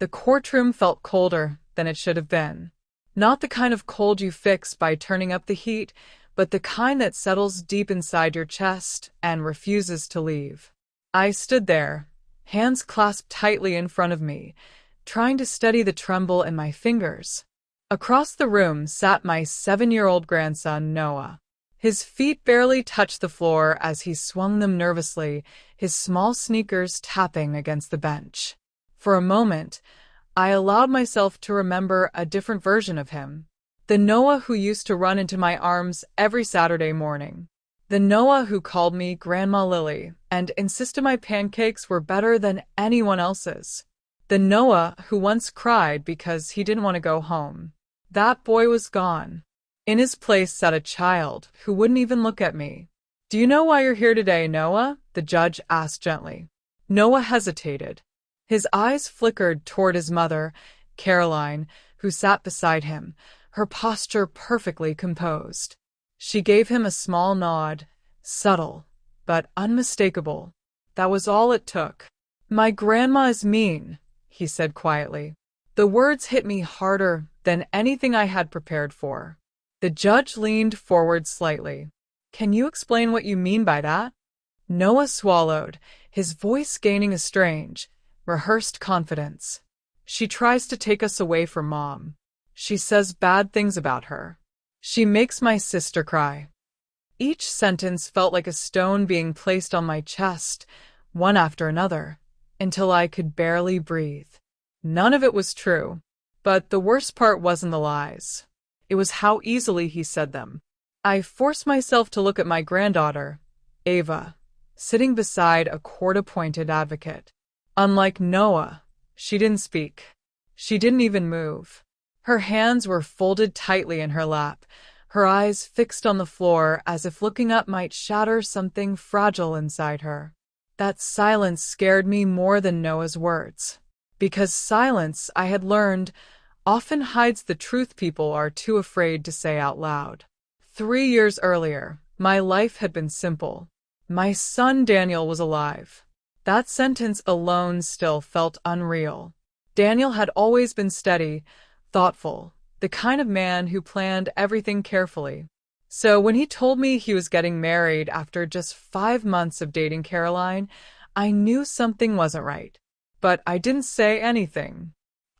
The courtroom felt colder than it should have been. Not the kind of cold you fix by turning up the heat, but the kind that settles deep inside your chest and refuses to leave. I stood there, hands clasped tightly in front of me, trying to steady the tremble in my fingers. Across the room sat my 7-year-old grandson, Noah. His feet barely touched the floor as he swung them nervously, his small sneakers tapping against the bench. For a moment, I allowed myself to remember a different version of him. The Noah who used to run into my arms every Saturday morning. The Noah who called me Grandma Lily and insisted my pancakes were better than anyone else's. The Noah who once cried because he didn't want to go home. That boy was gone. In his place sat a child who wouldn't even look at me. "Do you know why you're here today, Noah?" the judge asked gently. Noah hesitated. His eyes flickered toward his mother, Caroline, who sat beside him, her posture perfectly composed. She gave him a small nod, subtle, but unmistakable. That was all it took. "My grandma is mean," he said quietly. The words hit me harder than anything I had prepared for. The judge leaned forward slightly. "Can you explain what you mean by that?" Noah swallowed, his voice gaining a strange, rehearsed confidence. "She tries to take us away from Mom. She says bad things about her. She makes my sister cry." Each sentence felt like a stone being placed on my chest, one after another, until I could barely breathe. None of it was true, but the worst part wasn't the lies. It was how easily he said them. I forced myself to look at my granddaughter, Ava, sitting beside a court-appointed advocate. Unlike Noah, she didn't speak. She didn't even move. Her hands were folded tightly in her lap, her eyes fixed on the floor as if looking up might shatter something fragile inside her. That silence scared me more than Noah's words. Because silence, I had learned, often hides the truth people are too afraid to say out loud. 3 years earlier, my life had been simple. My son Daniel was alive. That sentence alone still felt unreal. Daniel had always been steady, thoughtful, the kind of man who planned everything carefully. So when he told me he was getting married after just 5 months of dating Caroline, I knew something wasn't right. But I didn't say anything.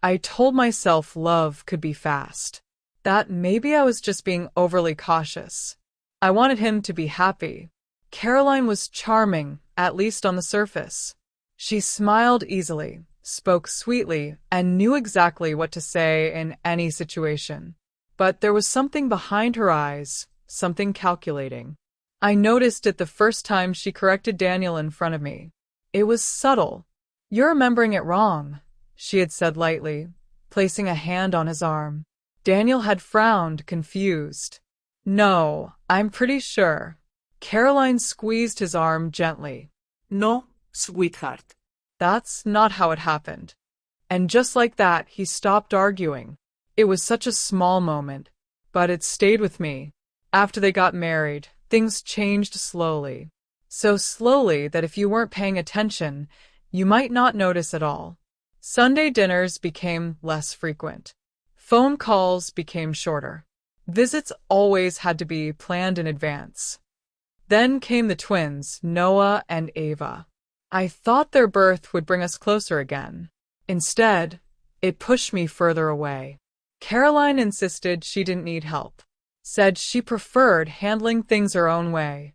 I told myself love could be fast. That maybe I was just being overly cautious. I wanted him to be happy. Caroline was charming, at least on the surface. She smiled easily, spoke sweetly, and knew exactly what to say in any situation. But there was something behind her eyes, something calculating. I noticed it the first time she corrected Daniel in front of me. It was subtle. "You're remembering it wrong," she had said lightly, placing a hand on his arm. Daniel had frowned, confused. "No, I'm pretty sure." Caroline squeezed his arm gently. "No, sweetheart. That's not how it happened." And just like that, he stopped arguing. It was such a small moment, but it stayed with me. After they got married, things changed slowly. So slowly that if you weren't paying attention, you might not notice at all. Sunday dinners became less frequent. Phone calls became shorter. Visits always had to be planned in advance. Then came the twins, Noah and Ava. I thought their birth would bring us closer again. Instead, it pushed me further away. Caroline insisted she didn't need help, said she preferred handling things her own way.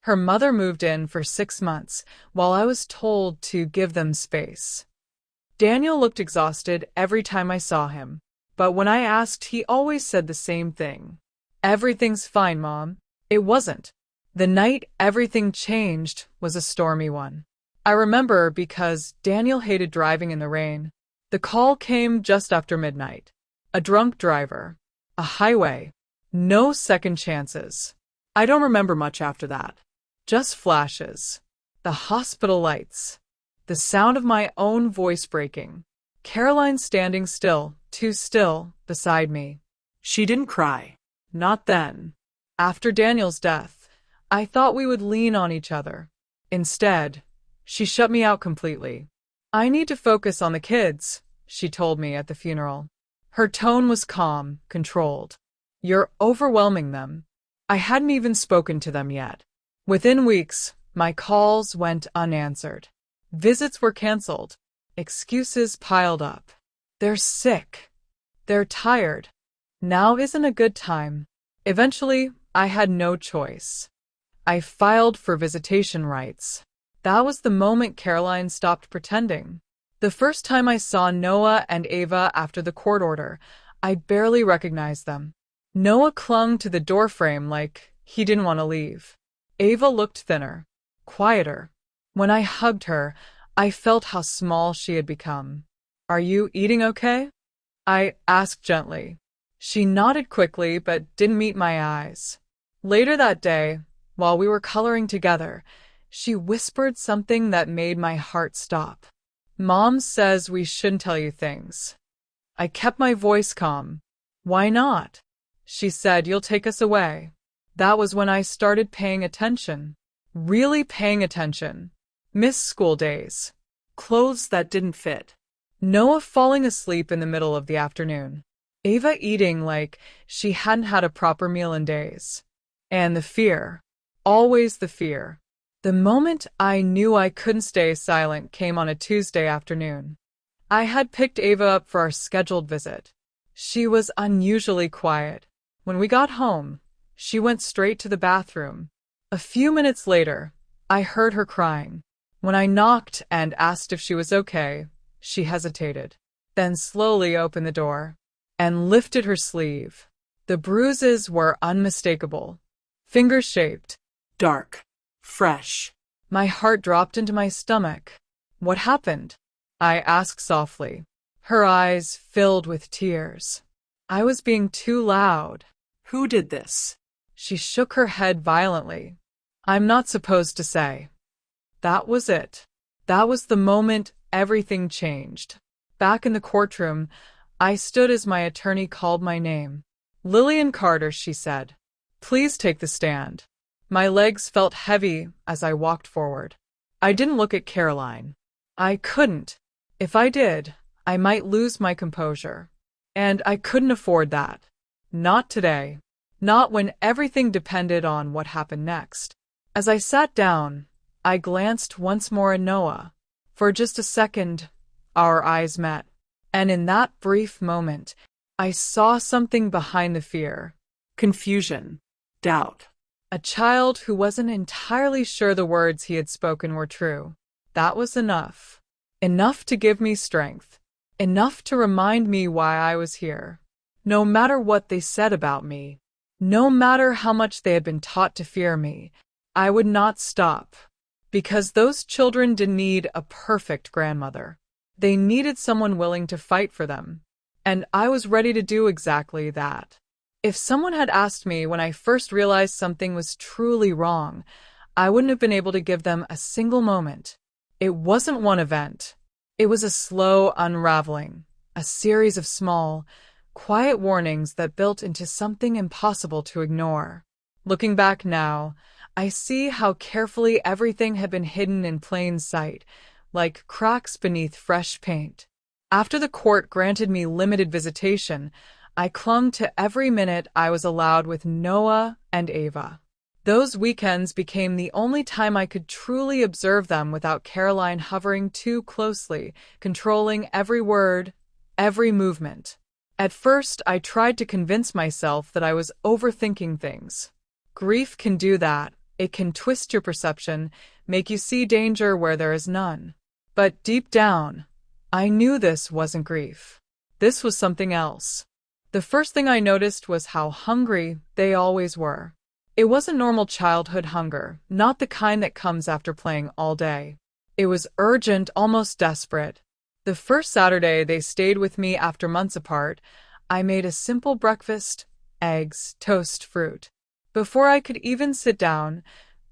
Her mother moved in for 6 months, while I was told to give them space. Daniel looked exhausted every time I saw him, but when I asked, he always said the same thing. "Everything's fine, Mom." It wasn't. The night everything changed was a stormy one. I remember because Daniel hated driving in the rain. The call came just after midnight. A drunk driver. A highway. No second chances. I don't remember much after that. Just flashes. The hospital lights. The sound of my own voice breaking. Caroline standing still, too still, beside me. She didn't cry. Not then. After Daniel's death, I thought we would lean on each other. Instead, she shut me out completely. "I need to focus on the kids," she told me at the funeral. Her tone was calm, controlled. You're overwhelming them. I hadn't even spoken to them yet. Within weeks, my calls went unanswered. Visits were canceled. Excuses piled up. They're sick. They're tired. Now isn't a good time. Eventually, I had no choice. I filed for visitation rights. That was the moment Caroline stopped pretending. The first time I saw Noah and Ava after the court order, I barely recognized them. Noah clung to the doorframe like he didn't want to leave. Ava looked thinner, quieter. When I hugged her, I felt how small she had become. Are you eating okay? I asked gently. She nodded quickly but didn't meet my eyes. Later that day, while we were coloring together, she whispered something that made my heart stop. Mom says we shouldn't tell you things. I kept my voice calm. Why not? She said, you'll take us away. That was when I started paying attention. Really paying attention. Missed school days. Clothes that didn't fit. Noah falling asleep in the middle of the afternoon. Ava eating like she hadn't had a proper meal in days. And the fear. Always the fear. The moment I knew I couldn't stay silent came on a Tuesday afternoon. I had picked Ava up for our scheduled visit. She was unusually quiet. When we got home, she went straight to the bathroom. A few minutes later, I heard her crying. When I knocked and asked if she was okay, she hesitated, then slowly opened the door and lifted her sleeve. The bruises were unmistakable, finger-shaped, Dark. Fresh. My heart dropped into my stomach. What happened? I asked softly. Her eyes filled with tears. I was being too loud. Who did this? She shook her head violently. I'm not supposed to say. That was it. That was the moment everything changed. Back in the courtroom, I stood as my attorney called my name. Lillian Carter, she said. Please take the stand. My legs felt heavy as I walked forward. I didn't look at Caroline. I couldn't. If I did, I might lose my composure. And I couldn't afford that. Not today. Not when everything depended on what happened next. As I sat down, I glanced once more at Noah. For just a second, our eyes met. And in that brief moment, I saw something behind the fear. Confusion. Doubt. A child who wasn't entirely sure the words he had spoken were true. That was enough. Enough to give me strength. Enough to remind me why I was here. No matter what they said about me, no matter how much they had been taught to fear me, I would not stop. Because those children didn't need a perfect grandmother. They needed someone willing to fight for them. And I was ready to do exactly that. If someone had asked me when I first realized something was truly wrong, I wouldn't have been able to give them a single moment. It wasn't one event. It was a slow unraveling, a series of small, quiet warnings that built into something impossible to ignore. Looking back now, I see how carefully everything had been hidden in plain sight, like cracks beneath fresh paint. After the court granted me limited visitation, I clung to every minute I was allowed with Noah and Ava. Those weekends became the only time I could truly observe them without Caroline hovering too closely, controlling every word, every movement. At first, I tried to convince myself that I was overthinking things. Grief can do that. It can twist your perception, make you see danger where there is none. But deep down, I knew this wasn't grief. This was something else. The first thing I noticed was how hungry they always were. It wasn't normal childhood hunger, not the kind that comes after playing all day. It was urgent, almost desperate. The first Saturday they stayed with me after months apart, I made a simple breakfast, eggs, toast, fruit. Before I could even sit down,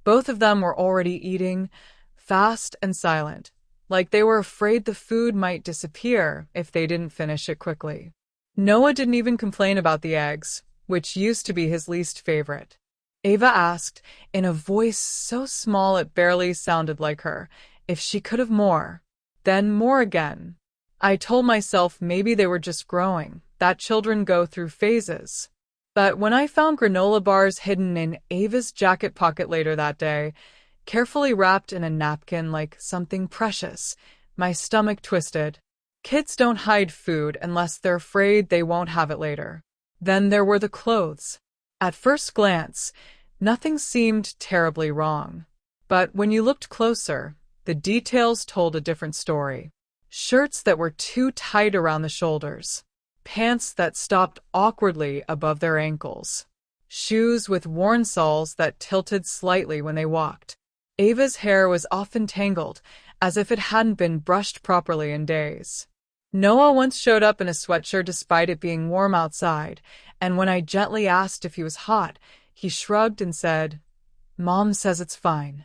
both of them were already eating, fast and silent, like they were afraid the food might disappear if they didn't finish it quickly. Noah didn't even complain about the eggs, which used to be his least favorite. Ava asked, in a voice so small it barely sounded like her, if she could have more. Then more again. I told myself maybe they were just growing, that children go through phases. But when I found granola bars hidden in Ava's jacket pocket later that day, carefully wrapped in a napkin like something precious, my stomach twisted. Kids don't hide food unless they're afraid they won't have it later. Then there were the clothes. At first glance, nothing seemed terribly wrong. But when you looked closer, the details told a different story. Shirts that were too tight around the shoulders. Pants that stopped awkwardly above their ankles. Shoes with worn soles that tilted slightly when they walked. Ava's hair was often tangled, as if it hadn't been brushed properly in days. Noah once showed up in a sweatshirt despite it being warm outside, and when I gently asked if he was hot, he shrugged and said, "Mom says it's fine."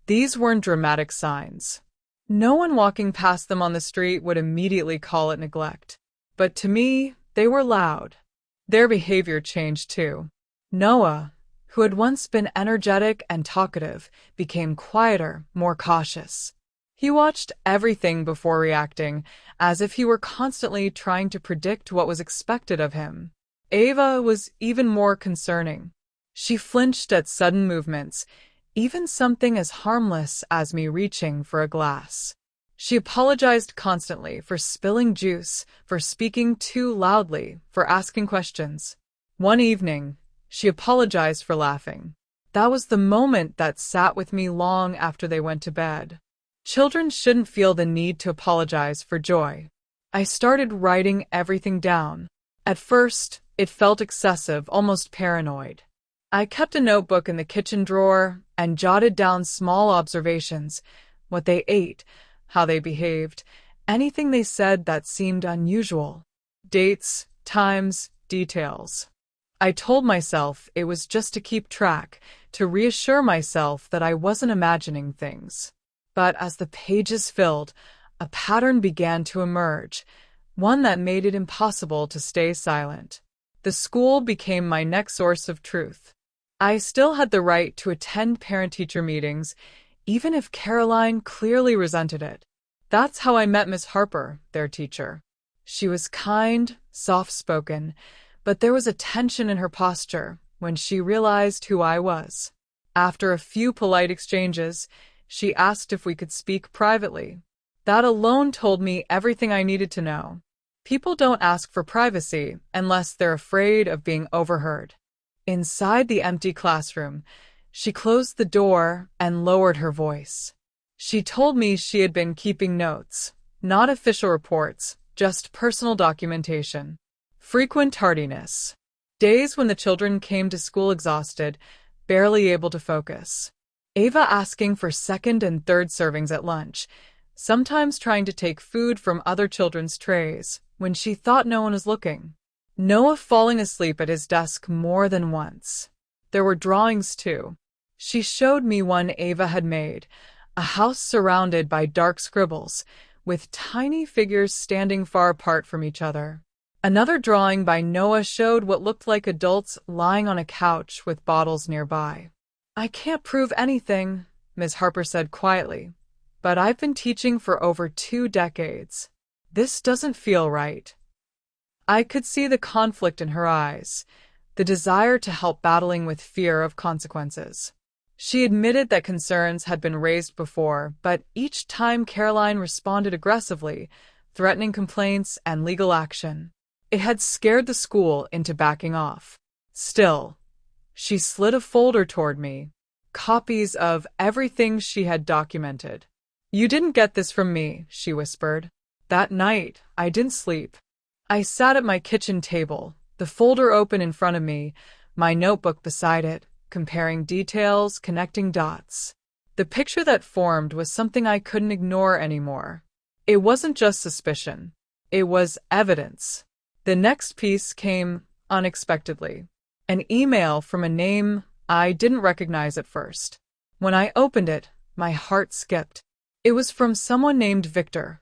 These weren't dramatic signs. No one walking past them on the street would immediately call it neglect. But to me, they were loud. Their behavior changed too. Noah, who had once been energetic and talkative, became quieter, more cautious. He watched everything before reacting, as if he were constantly trying to predict what was expected of him. Ava was even more concerning. She flinched at sudden movements, even something as harmless as me reaching for a glass. She apologized constantly for spilling juice, for speaking too loudly, for asking questions. One evening, she apologized for laughing. That was the moment that sat with me long after they went to bed. Children shouldn't feel the need to apologize for joy. I started writing everything down. At first, it felt excessive, almost paranoid. I kept a notebook in the kitchen drawer and jotted down small observations, what they ate, how they behaved, anything they said that seemed unusual. Dates, times, details. I told myself it was just to keep track, to reassure myself that I wasn't imagining things. But as the pages filled, a pattern began to emerge, one that made it impossible to stay silent. The school became my next source of truth. I still had the right to attend parent-teacher meetings, even if Caroline clearly resented it. That's how I met Miss Harper, their teacher. She was kind, soft-spoken, but there was a tension in her posture when she realized who I was. After a few polite exchanges, she asked if we could speak privately. That alone told me everything I needed to know. People don't ask for privacy unless they're afraid of being overheard. Inside the empty classroom, she closed the door and lowered her voice. She told me she had been keeping notes, not official reports, just personal documentation. Frequent tardiness. Days when the children came to school exhausted, barely able to focus. Ava asking for second and third servings at lunch, sometimes trying to take food from other children's trays when she thought no one was looking. Noah falling asleep at his desk more than once. There were drawings too. She showed me one Ava had made, a house surrounded by dark scribbles, with tiny figures standing far apart from each other. Another drawing by Noah showed what looked like adults lying on a couch with bottles nearby. "I can't prove anything," Ms. Harper said quietly, "but I've been teaching for over 2 decades. This doesn't feel right." I could see the conflict in her eyes, the desire to help battling with fear of consequences. She admitted that concerns had been raised before, but each time Caroline responded aggressively, threatening complaints and legal action. It had scared the school into backing off. Still, she slid a folder toward me, copies of everything she had documented. "You didn't get this from me," she whispered. That night, I didn't sleep. I sat at my kitchen table, the folder open in front of me, my notebook beside it, comparing details, connecting dots. The picture that formed was something I couldn't ignore anymore. It wasn't just suspicion. It was evidence. The next piece came unexpectedly. An email from a name I didn't recognize at first. When I opened it, my heart skipped. It was from someone named Victor,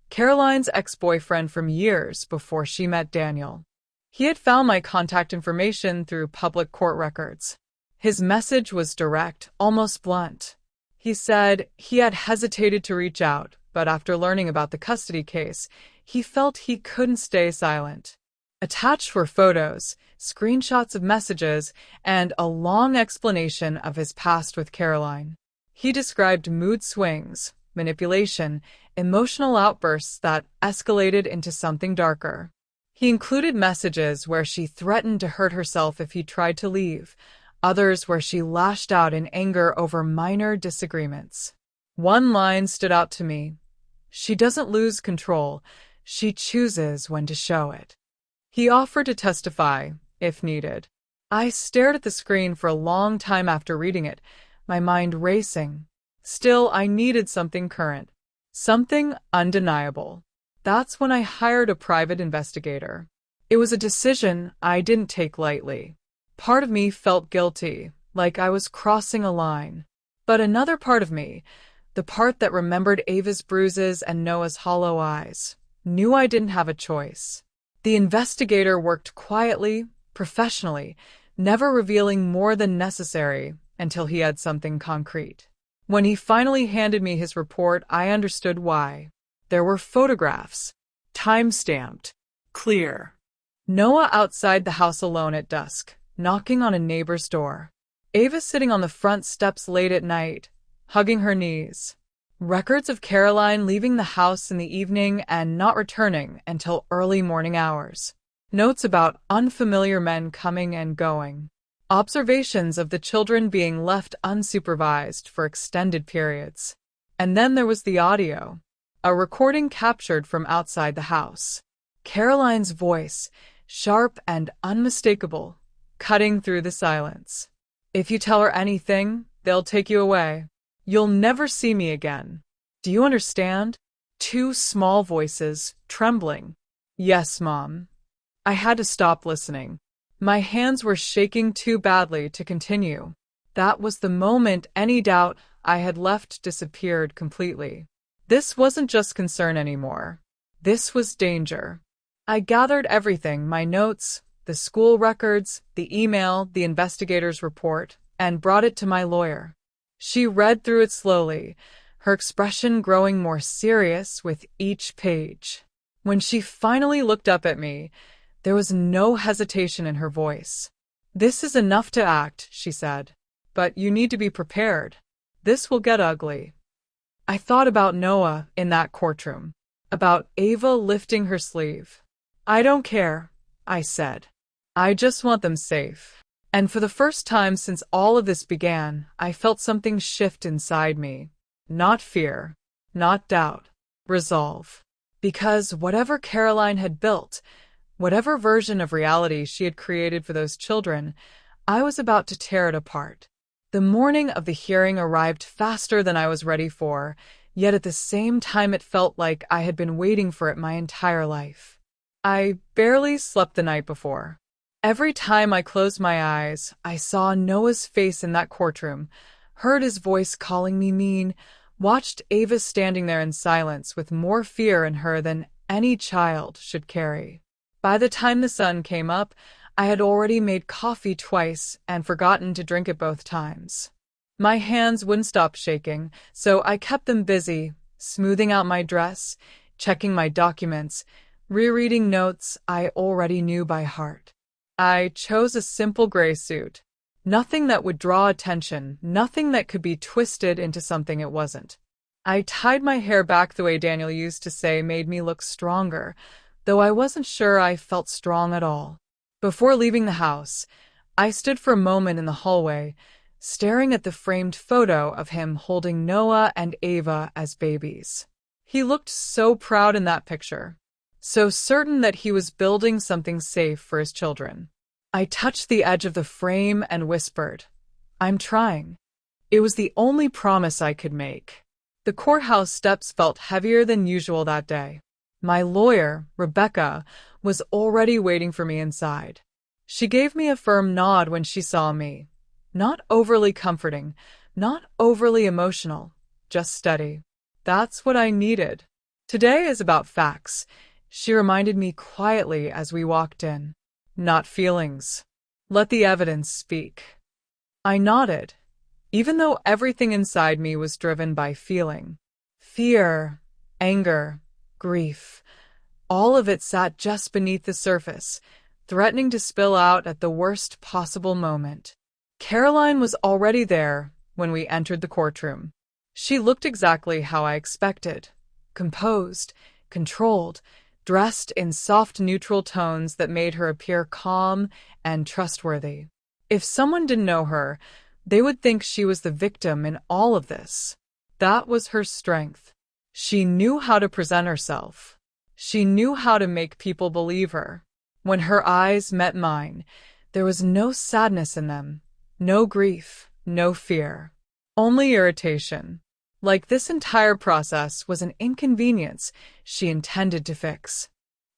Caroline's ex-boyfriend from years before she met Daniel. He had found my contact information through public court records. His message was direct, almost blunt. He said he had hesitated to reach out, but after learning about the custody case, he felt he couldn't stay silent. Attached were photos, screenshots of messages, and a long explanation of his past with Caroline. He described mood swings, manipulation, emotional outbursts that escalated into something darker. He included messages where she threatened to hurt herself if he tried to leave, others where she lashed out in anger over minor disagreements. One line stood out to me. She doesn't lose control, she chooses when to show it. He offered to testify, if needed. I stared at the screen for a long time after reading it, my mind racing. Still, I needed something current, something undeniable. That's when I hired a private investigator. It was a decision I didn't take lightly. Part of me felt guilty, like I was crossing a line. But another part of me, the part that remembered Ava's bruises and Noah's hollow eyes, knew I didn't have a choice. The investigator worked quietly, professionally, never revealing more than necessary until he had something concrete. When he finally handed me his report, I understood why. There were photographs, time-stamped, Clear. Noah outside the house alone at dusk, knocking on a neighbor's door. Ava sitting on the front steps late at night, hugging her knees. Records of Caroline leaving the house in the evening and not returning until early morning hours. Notes about unfamiliar men coming and going. Observations of the children being left unsupervised for extended periods. And then there was the audio. A recording captured from outside the house. Caroline's voice, sharp and unmistakable, cutting through the silence. If you tell her anything, they'll take you away. You'll never see me again. Do you understand? Two small voices, trembling. Yes, Mom. I had to stop listening. My hands were shaking too badly to continue. That was the moment any doubt I had left disappeared completely. This wasn't just concern anymore. This was danger. I gathered everything, my notes, the school records, the email, the investigator's report, and brought it to my lawyer. She read through it slowly, her expression growing more serious with each page. When she finally looked up at me, there was no hesitation in her voice. "This is enough to act," she said. "But you need to be prepared. This will get ugly." I thought about Noah in that courtroom, about Ava lifting her sleeve. "I don't care," I said. "I just want them safe." And for the first time since all of this began, I felt something shift inside me. Not fear, not doubt, resolve. Because whatever Caroline had built, whatever version of reality she had created for those children, I was about to tear it apart. The morning of the hearing arrived faster than I was ready for, yet at the same time it felt like I had been waiting for it my entire life. I barely slept the night before. Every time I closed my eyes, I saw Noah's face in that courtroom, heard his voice calling me mean, watched Ava standing there in silence with more fear in her than any child should carry. By the time the sun came up, I had already made coffee twice and forgotten to drink it both times. My hands wouldn't stop shaking, so I kept them busy, smoothing out my dress, checking my documents, rereading notes I already knew by heart. I chose a simple gray suit. Nothing that would draw attention, nothing that could be twisted into something it wasn't. I tied my hair back the way Daniel used to say made me look stronger, though I wasn't sure I felt strong at all. Before leaving the house, I stood for a moment in the hallway, staring at the framed photo of him holding Noah and Ava as babies. He looked so proud in that picture, so certain that he was building something safe for his children. I touched the edge of the frame and whispered, "I'm trying." It was the only promise I could make. The courthouse steps felt heavier than usual that day. My lawyer, Rebecca, was already waiting for me inside. She gave me a firm nod when she saw me. Not overly comforting, not overly emotional, just steady. That's what I needed. "Today is about facts," she reminded me quietly as we walked in. "Not feelings. Let the evidence speak." I nodded, even though everything inside me was driven by feeling. Fear, Anger, grief, all of it sat just beneath the surface, threatening to spill out at the worst possible moment. Caroline was already there when we entered the courtroom. She looked exactly how I expected, composed, controlled, dressed in soft neutral tones that made her appear calm and trustworthy. If someone didn't know her, they would think she was the victim in all of this. That was her strength. She knew how to present herself. She knew how to make people believe her. When her eyes met mine, there was no sadness in them, no grief, no fear, only irritation. Like this entire process was an inconvenience she intended to fix.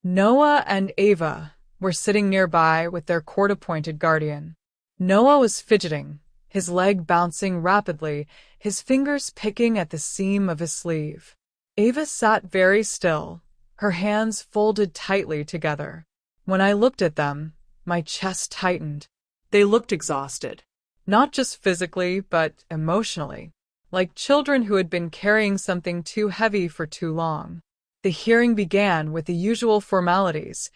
Noah and Ava were sitting nearby with their court-appointed guardian. Noah was fidgeting, his leg bouncing rapidly, his fingers picking at the seam of his sleeve. Ava sat very still, her hands folded tightly together. When I looked at them, my chest tightened. They looked exhausted. Not just physically, but emotionally. Like children who had been carrying something too heavy for too long. The hearing began with the usual formalities,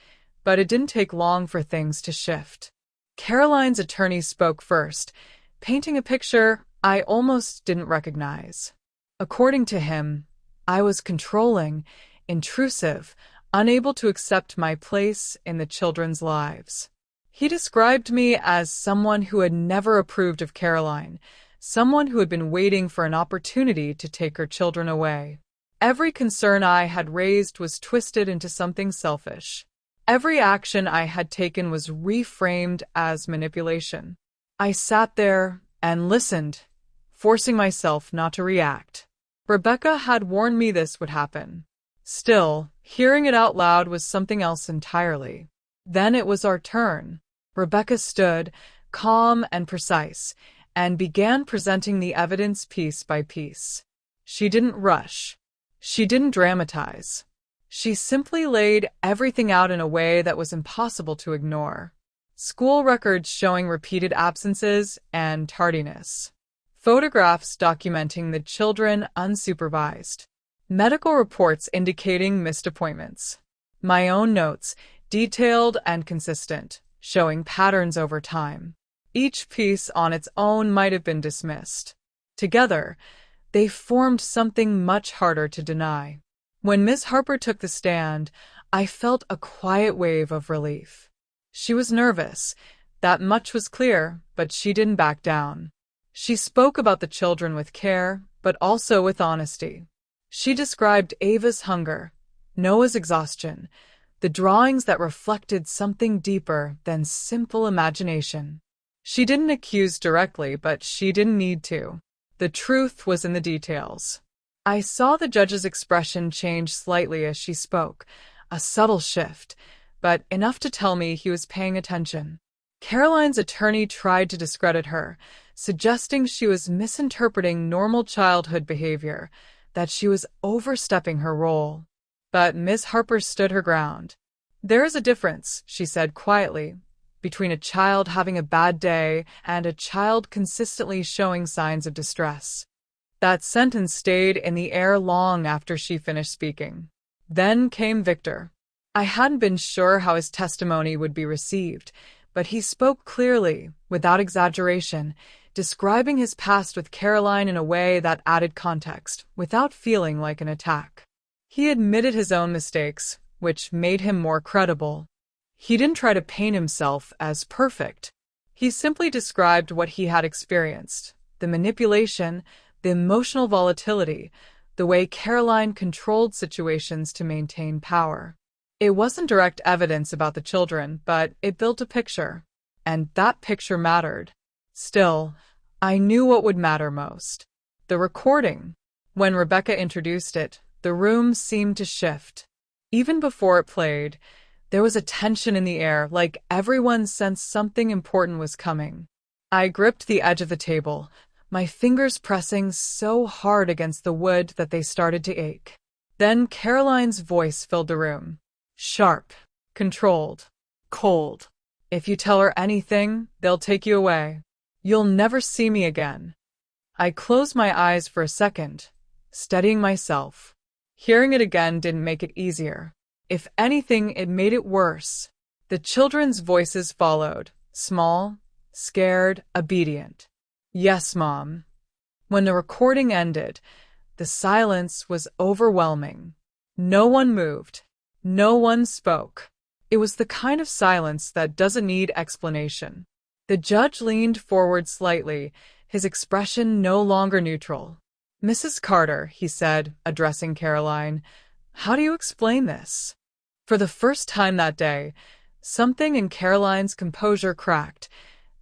but it didn't take long for things to shift. Caroline's attorney spoke first, painting a picture I almost didn't recognize. According to him, I was controlling, intrusive, unable to accept my place in the children's lives. He described me as someone who had never approved of Caroline, someone who had been waiting for an opportunity to take her children away. Every concern I had raised was twisted into something selfish. Every action I had taken was reframed as manipulation. I sat there and listened, forcing myself not to react. Rebecca had warned me this would happen. Still, hearing it out loud was something else entirely. Then it was our turn. Rebecca stood, calm and precise, and began presenting the evidence piece by piece. She didn't rush. She didn't dramatize. She simply laid everything out in a way that was impossible to ignore. School records showing repeated absences and tardiness. Photographs documenting the children unsupervised. Medical reports indicating missed appointments. My own notes, detailed and consistent, showing patterns over time. Each piece on its own might have been dismissed. Together, they formed something much harder to deny. When Miss Harper took the stand, I felt a quiet wave of relief. She was nervous, that much was clear, but she didn't back down. She spoke about the children with care, but also with honesty. She described Ava's hunger, Noah's exhaustion, the drawings that reflected something deeper than simple imagination. She didn't accuse directly, but she didn't need to. The truth was in the details. I saw the judge's expression change slightly as she spoke, a subtle shift, but enough to tell me he was paying attention. Caroline's attorney tried to discredit her, suggesting she was misinterpreting normal childhood behavior, that she was overstepping her role. But Miss Harper stood her ground. "There is a difference," she said quietly, "between a child having a bad day and a child consistently showing signs of distress." That sentence stayed in the air long after she finished speaking. Then came Victor. I hadn't been sure how his testimony would be received, but he spoke clearly, without exaggeration, describing his past with Caroline in a way that added context, without feeling like an attack. He admitted his own mistakes, which made him more credible. He didn't try to paint himself as perfect. He simply described what he had experienced, the manipulation, the emotional volatility, the way Caroline controlled situations to maintain power. It wasn't direct evidence about the children, but it built a picture, and that picture mattered. Still, I knew what would matter most. The recording. When Rebecca introduced it, the room seemed to shift. Even before it played, there was a tension in the air, like everyone sensed something important was coming. I gripped the edge of the table, my fingers pressing so hard against the wood that they started to ache. Then Caroline's voice filled the room. Sharp, controlled, cold. "If you tell her anything, they'll take you away. You'll never see me again." I closed my eyes for a second, steadying myself. Hearing it again didn't make it easier. If anything, it made it worse. The children's voices followed, small, scared, obedient. Yes, Mom. When the recording ended, the silence was overwhelming. No one moved. No one spoke. It was the kind of silence that doesn't need explanation. The judge leaned forward slightly, his expression no longer neutral. Mrs. Carter, he said, addressing Caroline, how do you explain this? For the first time that day, something in Caroline's composure cracked.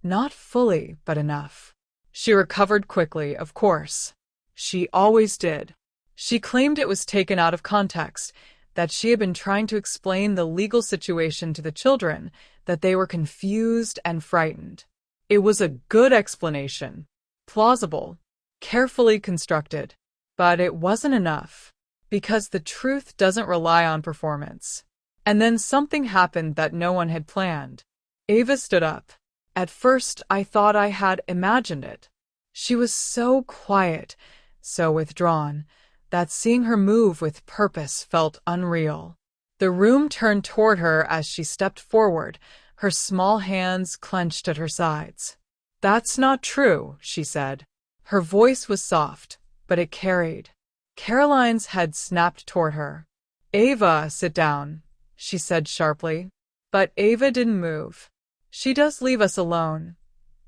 Not fully, but enough. She recovered quickly, of course. She always did. She claimed it was taken out of context, that she had been trying to explain the legal situation to the children, that they were confused and frightened. It was a good explanation. Plausible. Carefully constructed. But it wasn't enough. Because the truth doesn't rely on performance. And then something happened that no one had planned. Ava stood up. At first, I thought I had imagined it. She was so quiet, so withdrawn, that seeing her move with purpose felt unreal. The room turned toward her as she stepped forward, her small hands clenched at her sides. That's not true, she said. Her voice was soft, but it carried. Caroline's head snapped toward her. Ava, sit down, she said sharply. But Ava didn't move. She does leave us alone,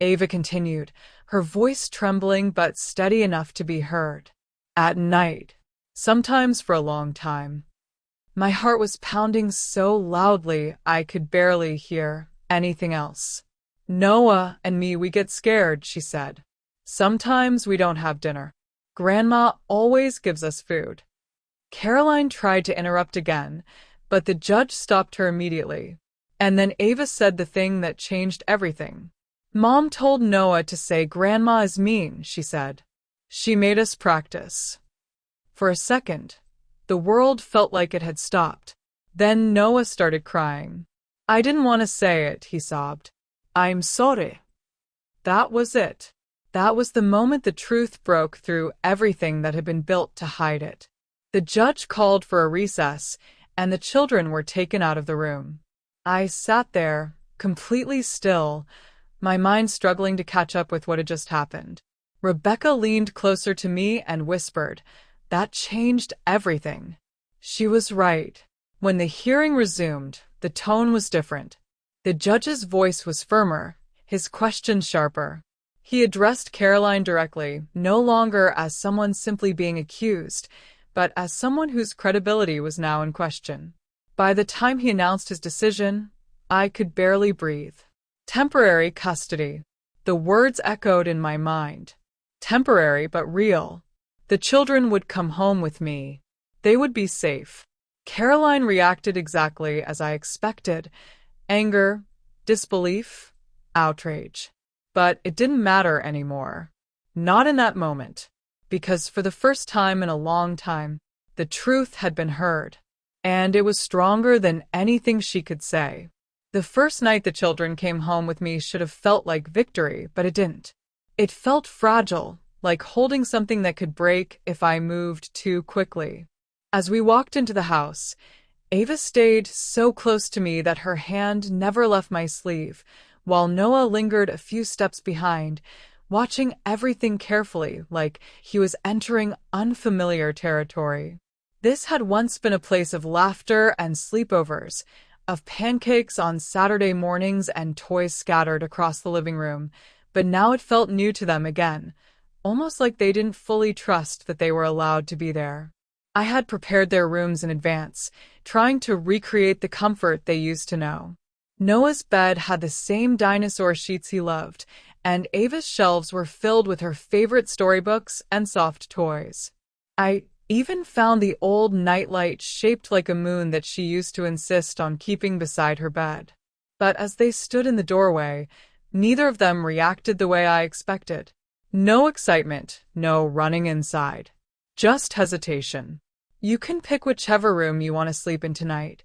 Ava continued, her voice trembling but steady enough to be heard. At night, sometimes for a long time. My heart was pounding so loudly I could barely hear anything else. Noah and me, we get scared, she said. Sometimes we don't have dinner. Grandma always gives us food. Caroline tried to interrupt again, but the judge stopped her immediately. And then Ava said the thing that changed everything. Mom told Noah to say Grandma is mean, she said. She made us practice. For a second, the world felt like it had stopped. Then Noah started crying. I didn't want to say it, he sobbed. I'm sorry. That was it. That was the moment the truth broke through everything that had been built to hide it. The judge called for a recess, and the children were taken out of the room. I sat there, completely still, my mind struggling to catch up with what had just happened. Rebecca leaned closer to me and whispered, that changed everything. She was right. When the hearing resumed, the tone was different. The judge's voice was firmer, his question sharper. He addressed Caroline directly, no longer as someone simply being accused, but as someone whose credibility was now in question. By the time he announced his decision, I could barely breathe. Temporary custody. The words echoed in my mind. Temporary but real. The children would come home with me. They would be safe. Caroline reacted exactly as I expected. Anger, disbelief, outrage. But it didn't matter anymore. Not in that moment. Because for the first time in a long time, the truth had been heard. And it was stronger than anything she could say. The first night the children came home with me should have felt like victory, but it didn't. It felt fragile, like holding something that could break if I moved too quickly. As we walked into the house, Ava stayed so close to me that her hand never left my sleeve, while Noah lingered a few steps behind, watching everything carefully, like he was entering unfamiliar territory. This had once been a place of laughter and sleepovers, of pancakes on Saturday mornings and toys scattered across the living room, but now it felt new to them again, almost like they didn't fully trust that they were allowed to be there. I had prepared their rooms in advance, trying to recreate the comfort they used to know. Noah's bed had the same dinosaur sheets he loved, and Ava's shelves were filled with her favorite storybooks and soft toys. I even found the old nightlight shaped like a moon that she used to insist on keeping beside her bed. But as they stood in the doorway, neither of them reacted the way I expected. No excitement, no running inside. Just hesitation. You can pick whichever room you want to sleep in tonight,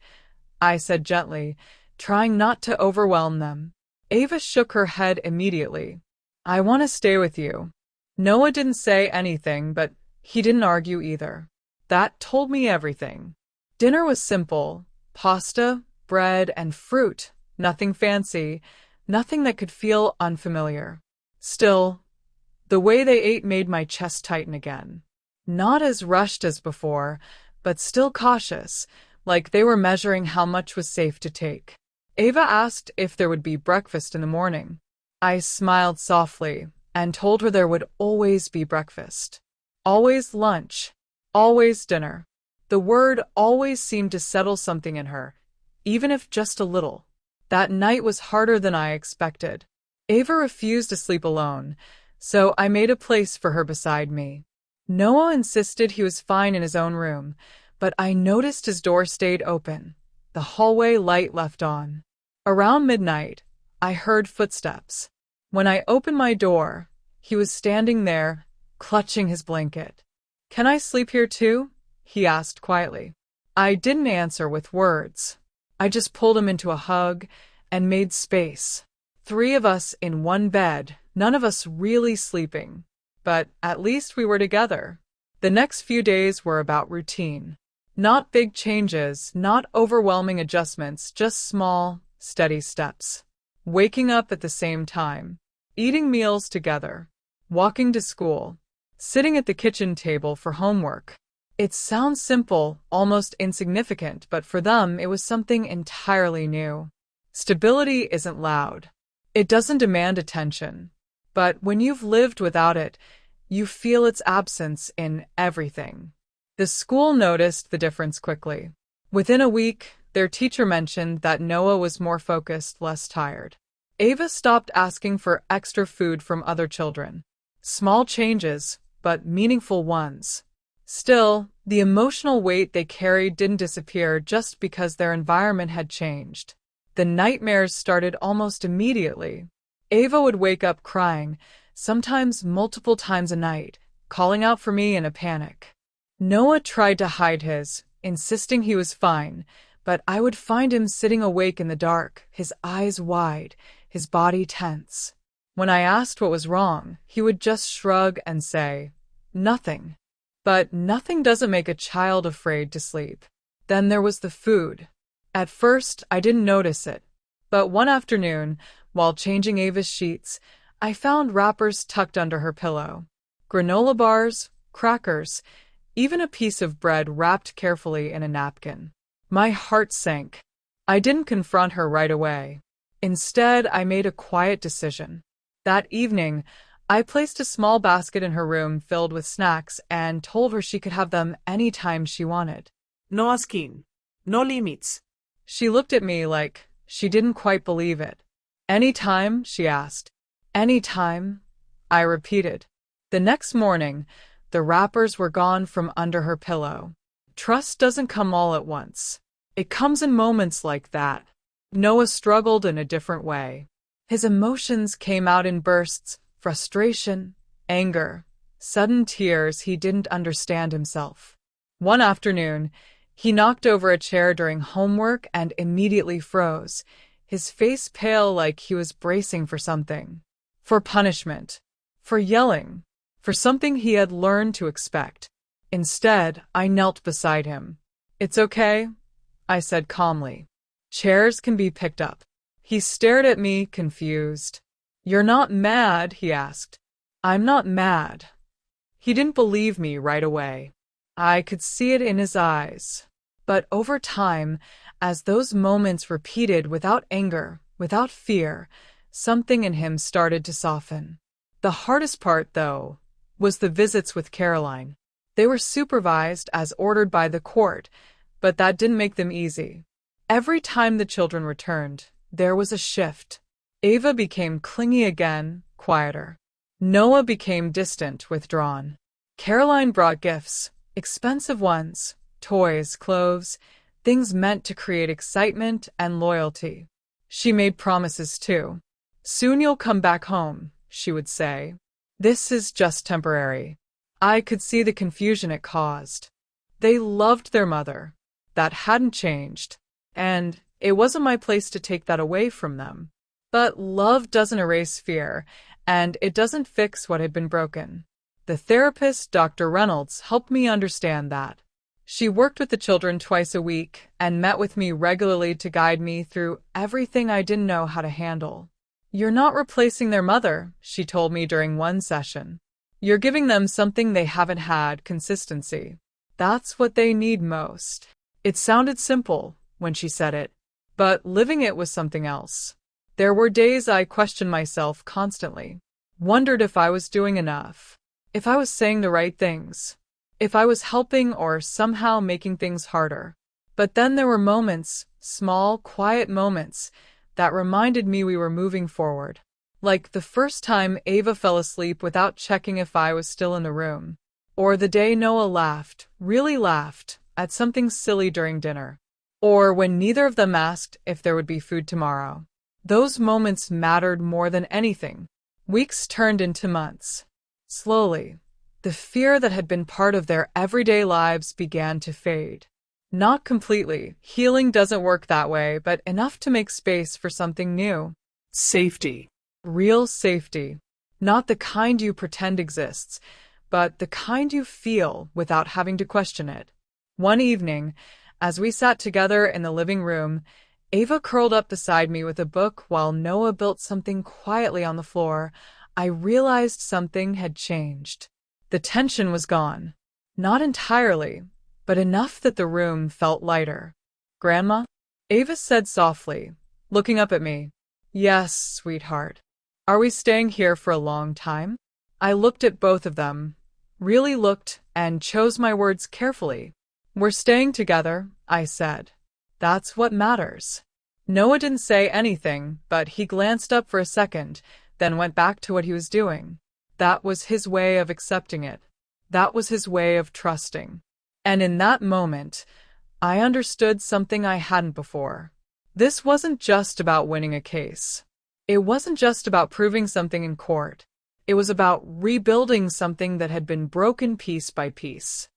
I said gently, trying not to overwhelm them. Ava shook her head immediately. I want to stay with you. Noah didn't say anything, but he didn't argue either. That told me everything. Dinner was simple: pasta, bread, and fruit. Nothing fancy, nothing that could feel unfamiliar. Still, the way they ate made my chest tighten again. Not as rushed as before, but still cautious, like they were measuring how much was safe to take. Ava asked if there would be breakfast in the morning. I smiled softly and told her there would always be breakfast. Always lunch. Always dinner. The word always seemed to settle something in her, even if just a little. That night was harder than I expected. Ava refused to sleep alone, so I made a place for her beside me. Noah insisted he was fine in his own room, but I noticed his door stayed open, the hallway light left on. Around midnight, I heard footsteps. When I opened my door, he was standing there, clutching his blanket. "Can I sleep here too?" he asked quietly. I didn't answer with words. I just pulled him into a hug and made space. 3 of us in one bed, none of us really sleeping. But at least we were together. The next few days were about routine. Not big changes, not overwhelming adjustments, just small, steady steps. Waking up at the same time, eating meals together, walking to school, sitting at the kitchen table for homework. It sounds simple, almost insignificant, but for them it was something entirely new. Stability isn't loud. It doesn't demand attention. But when you've lived without it, you feel its absence in everything. The school noticed the difference quickly. Within a week, their teacher mentioned that Noah was more focused, less tired. Ava stopped asking for extra food from other children. Small changes, but meaningful ones. Still, the emotional weight they carried didn't disappear just because their environment had changed. The nightmares started almost immediately. Ava would wake up crying, sometimes multiple times a night, calling out for me in a panic. Noah tried to hide his, insisting he was fine, but I would find him sitting awake in the dark, his eyes wide, his body tense. When I asked what was wrong, he would just shrug and say, "Nothing." But nothing doesn't make a child afraid to sleep. Then there was the food. At first, I didn't notice it, but one afternoon, while changing Ava's sheets, I found wrappers tucked under her pillow. Granola bars, crackers, even a piece of bread wrapped carefully in a napkin. My heart sank. I didn't confront her right away. Instead, I made a quiet decision. That evening, I placed a small basket in her room filled with snacks and told her she could have them any time she wanted. No asking. No limits. She looked at me like she didn't quite believe it. "Any time?" she asked. "Any time," I repeated. The next morning, the wrappers were gone from under her pillow. Trust doesn't come all at once. It comes in moments like that. Noah struggled in a different way. His emotions came out in bursts: frustration, anger, sudden tears. He didn't understand himself. One afternoon, he knocked over a chair during homework and immediately froze, his face pale like he was bracing for something. For punishment. For yelling. For something he had learned to expect. Instead, I knelt beside him. "It's okay," I said calmly. "Chairs can be picked up." He stared at me, confused. "You're not mad?" he asked. "I'm not mad." He didn't believe me right away. I could see it in his eyes. But over time, as those moments repeated without anger, without fear, something in him started to soften. The hardest part, though, was the visits with Caroline. They were supervised as ordered by the court, but that didn't make them easy. Every time the children returned, there was a shift. Ava became clingy again, quieter. Noah became distant, withdrawn. Caroline brought gifts, expensive ones, toys, clothes, things meant to create excitement and loyalty. She made promises too. "Soon you'll come back home," she would say. "This is just temporary." I could see the confusion it caused. They loved their mother. That hadn't changed. And it wasn't my place to take that away from them. But love doesn't erase fear, and it doesn't fix what had been broken. The therapist, Dr. Reynolds, helped me understand that. She worked with the children twice a week and met with me regularly to guide me through everything I didn't know how to handle. "You're not replacing their mother," she told me during one session. "You're giving them something they haven't had: consistency. That's what they need most." It sounded simple when she said it, but living it was something else. There were days I questioned myself constantly, wondered if I was doing enough, if I was saying the right things, if I was helping or somehow making things harder. But then there were moments, small, quiet moments, that reminded me we were moving forward. Like the first time Ava fell asleep without checking if I was still in the room. Or the day Noah laughed, really laughed, at something silly during dinner. Or when neither of them asked if there would be food tomorrow. Those moments mattered more than anything. Weeks turned into months. Slowly, the fear that had been part of their everyday lives began to fade. Not completely. Healing doesn't work that way, but enough to make space for something new. Safety. Real safety. Not the kind you pretend exists, but the kind you feel without having to question it. One evening, as we sat together in the living room, Ava curled up beside me with a book while Noah built something quietly on the floor. I realized something had changed. The tension was gone. Not entirely, but enough that the room felt lighter. "Grandma?" Ava said softly, looking up at me. "Yes, sweetheart. Are we staying here for a long time?" I looked at both of them, really looked, and chose my words carefully. "We're staying together," I said. "That's what matters." Noah didn't say anything, but he glanced up for a second, then went back to what he was doing. That was his way of accepting it. That was his way of trusting. And in that moment, I understood something I hadn't before. This wasn't just about winning a case. It wasn't just about proving something in court. It was about rebuilding something that had been broken piece by piece.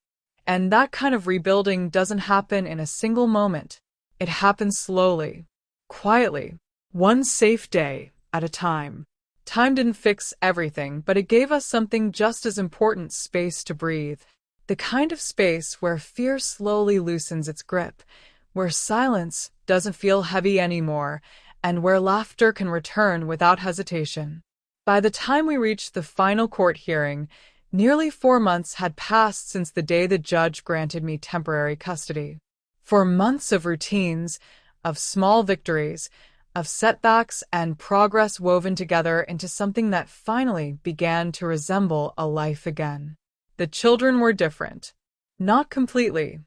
And that kind of rebuilding doesn't happen in a single moment. It happens slowly, quietly, one safe day at a time. Time didn't fix everything, but it gave us something just as important: space to breathe. The kind of space where fear slowly loosens its grip, where silence doesn't feel heavy anymore, and where laughter can return without hesitation. By the time we reached the final court hearing, nearly 4 months had passed since the day the judge granted me temporary custody. 4 months of routines, of small victories, of setbacks and progress woven together into something that finally began to resemble a life again. The children were different. Not completely.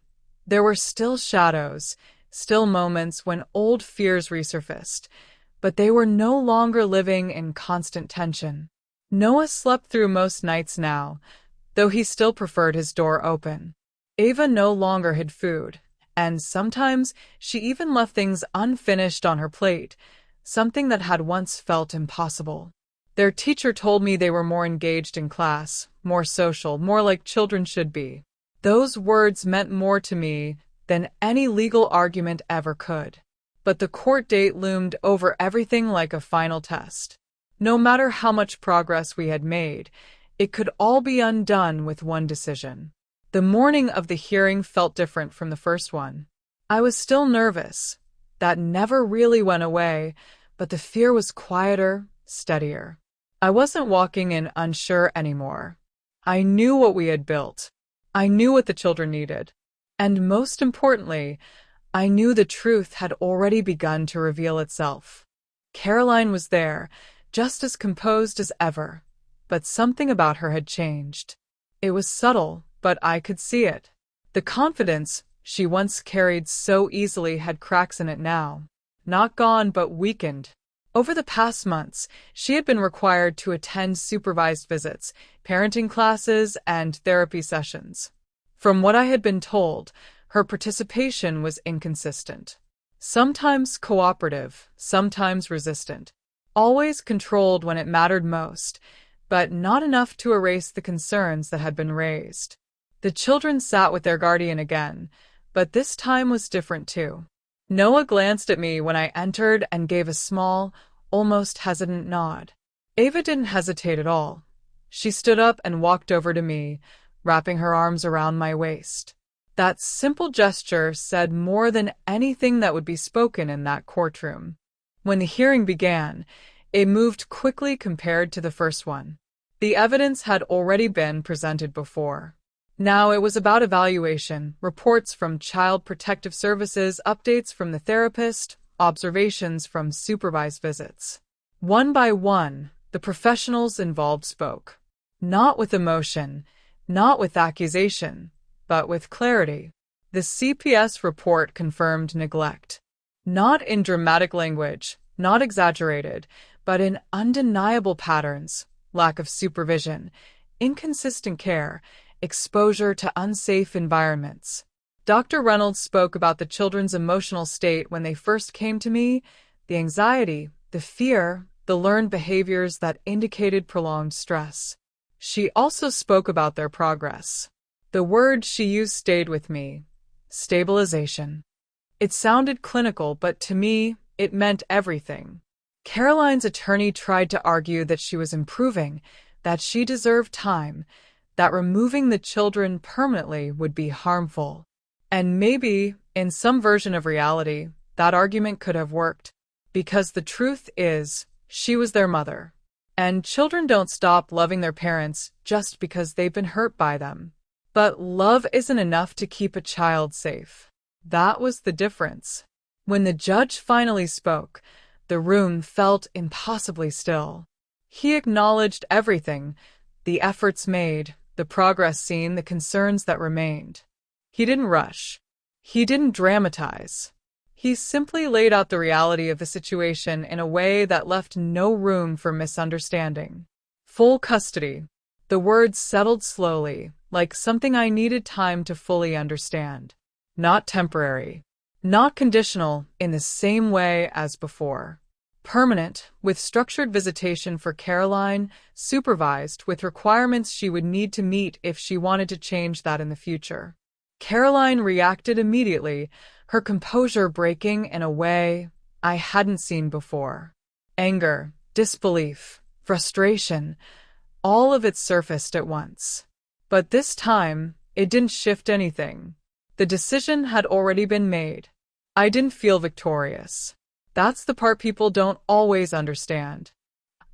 There were still shadows, still moments when old fears resurfaced, but they were no longer living in constant tension. Noah slept through most nights now, though he still preferred his door open. Ava no longer hid food, and sometimes she even left things unfinished on her plate, something that had once felt impossible. Their teacher told me they were more engaged in class, more social, more like children should be. Those words meant more to me than any legal argument ever could. But the court date loomed over everything like a final test. No matter how much progress we had made, it could all be undone with one decision. The morning of the hearing felt different from the first one. I was still nervous. That never really went away, but the fear was quieter, steadier. I wasn't walking in unsure anymore. I knew what we had built. I knew what the children needed. And most importantly, I knew the truth had already begun to reveal itself. Caroline was there, just as composed as ever, but something about her had changed. It was subtle, but I could see it. The confidence she once carried so easily had cracks in it now. Not gone, but weakened. Over the past months, she had been required to attend supervised visits, parenting classes, and therapy sessions. From what I had been told, her participation was inconsistent. Sometimes cooperative, sometimes resistant. Always controlled when it mattered most, but not enough to erase the concerns that had been raised. The children sat with their guardian again, but this time was different too. Noah glanced at me when I entered and gave a small, almost hesitant nod. Ava didn't hesitate at all. She stood up and walked over to me, wrapping her arms around my waist. That simple gesture said more than anything that would be spoken in that courtroom. When the hearing began, it moved quickly compared to the first one. The evidence had already been presented before. Now it was about evaluation, reports from Child Protective Services, updates from the therapist, observations from supervised visits. One by one, the professionals involved spoke. Not with emotion, not with accusation, but with clarity. The CPS report confirmed neglect. Not in dramatic language, not exaggerated, but in undeniable patterns, lack of supervision, inconsistent care, exposure to unsafe environments. Dr. Reynolds spoke about the children's emotional state when they first came to me, the anxiety, the fear, the learned behaviors that indicated prolonged stress. She also spoke about their progress. The word she used stayed with me: stabilization. It sounded clinical, but to me, it meant everything. Caroline's attorney tried to argue that she was improving, that she deserved time, that removing the children permanently would be harmful. And maybe, in some version of reality, that argument could have worked, because the truth is, she was their mother. And children don't stop loving their parents just because they've been hurt by them. But love isn't enough to keep a child safe. That was the difference. When the judge finally spoke, the room felt impossibly still. He acknowledged everything, the efforts made, the progress seen, the concerns that remained. He didn't rush. He didn't dramatize. He simply laid out the reality of the situation in a way that left no room for misunderstanding. Full custody. The words settled slowly, like something I needed time to fully understand. Not temporary. Not conditional in the same way as before. Permanent, with structured visitation for Caroline, supervised with requirements she would need to meet if she wanted to change that in the future. Caroline reacted immediately, her composure breaking in a way I hadn't seen before. Anger, disbelief, frustration, all of it surfaced at once. But this time, it didn't shift anything. The decision had already been made. I didn't feel victorious. That's the part people don't always understand.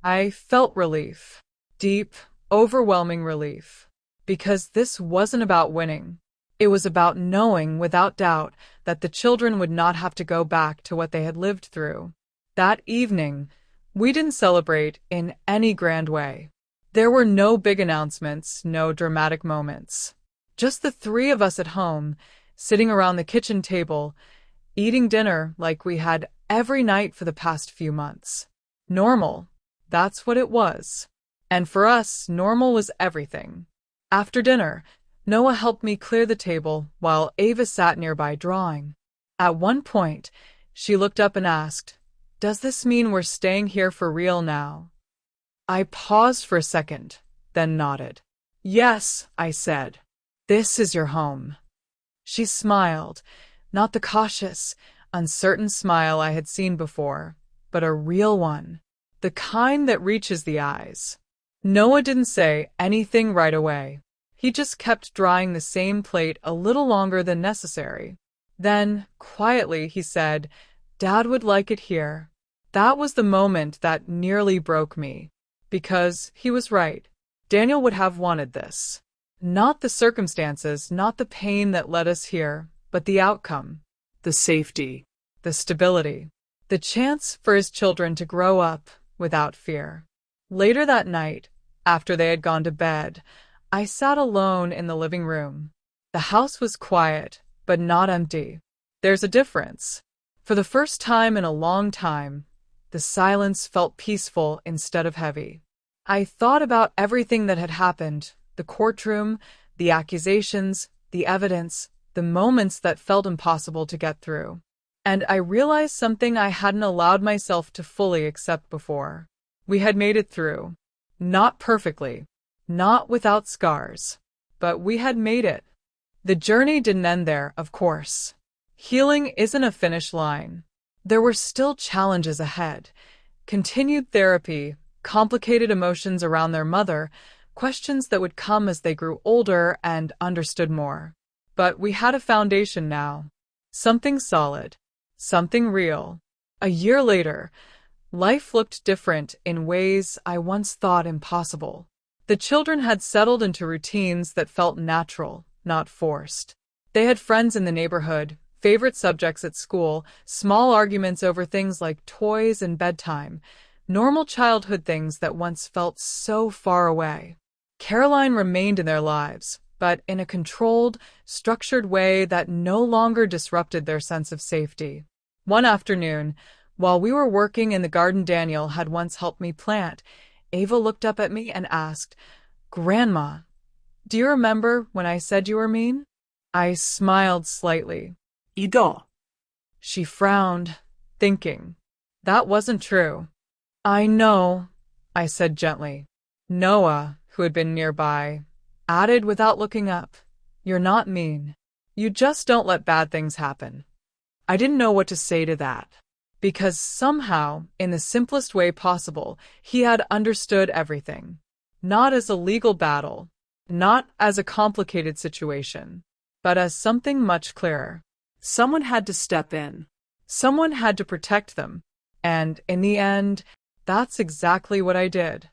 I felt relief. Deep, overwhelming relief. Because this wasn't about winning. It was about knowing without doubt that the children would not have to go back to what they had lived through. That evening, we didn't celebrate in any grand way. There were no big announcements, no dramatic moments. Just the three of us at home, sitting around the kitchen table, eating dinner like we had every night for the past few months. Normal. That's what it was. And for us, normal was everything. After dinner, Noah helped me clear the table while Ava sat nearby drawing. At one point, she looked up and asked, "Does this mean we're staying here for real now?" I paused for a second, then nodded. "Yes," I said. "This is your home." She smiled, not the cautious, uncertain smile I had seen before, but a real one, the kind that reaches the eyes. Noah didn't say anything right away. He just kept drawing the same plate a little longer than necessary. Then, quietly, he said, "Dad would like it here." That was the moment that nearly broke me. Because he was right. Daniel would have wanted this. Not the circumstances, not the pain that led us here, but the outcome. The safety. The stability. The chance for his children to grow up without fear. Later that night, after they had gone to bed, I sat alone in the living room. The house was quiet, but not empty. There's a difference. For the first time in a long time, the silence felt peaceful instead of heavy. I thought about everything that had happened, the courtroom, the accusations, the evidence, the moments that felt impossible to get through. And I realized something I hadn't allowed myself to fully accept before. We had made it through. Not perfectly. Not without scars. But we had made it. The journey didn't end there, of course. Healing isn't a finish line. There were still challenges ahead. Continued therapy, complicated emotions around their mother, questions that would come as they grew older and understood more. But we had a foundation now. Something solid. Something real. A year later, life looked different in ways I once thought impossible. The children had settled into routines that felt natural, not forced. They had friends in the neighborhood, favorite subjects at school, small arguments over things like toys and bedtime, normal childhood things that once felt so far away. Caroline remained in their lives, but in a controlled, structured way that no longer disrupted their sense of safety. One afternoon, while we were working in the garden Daniel had once helped me plant, Ava looked up at me and asked, "Grandma, do you remember when I said you were mean?" I smiled slightly. Ido. She frowned, thinking. That wasn't true. "I know," I said gently. Noah, who had been nearby, added without looking up, "You're not mean. You just don't let bad things happen." I didn't know what to say to that, because somehow, in the simplest way possible, he had understood everything. Not as a legal battle, not as a complicated situation, but as something much clearer. Someone had to step in. Someone had to protect them, and in the end, that's exactly what I did.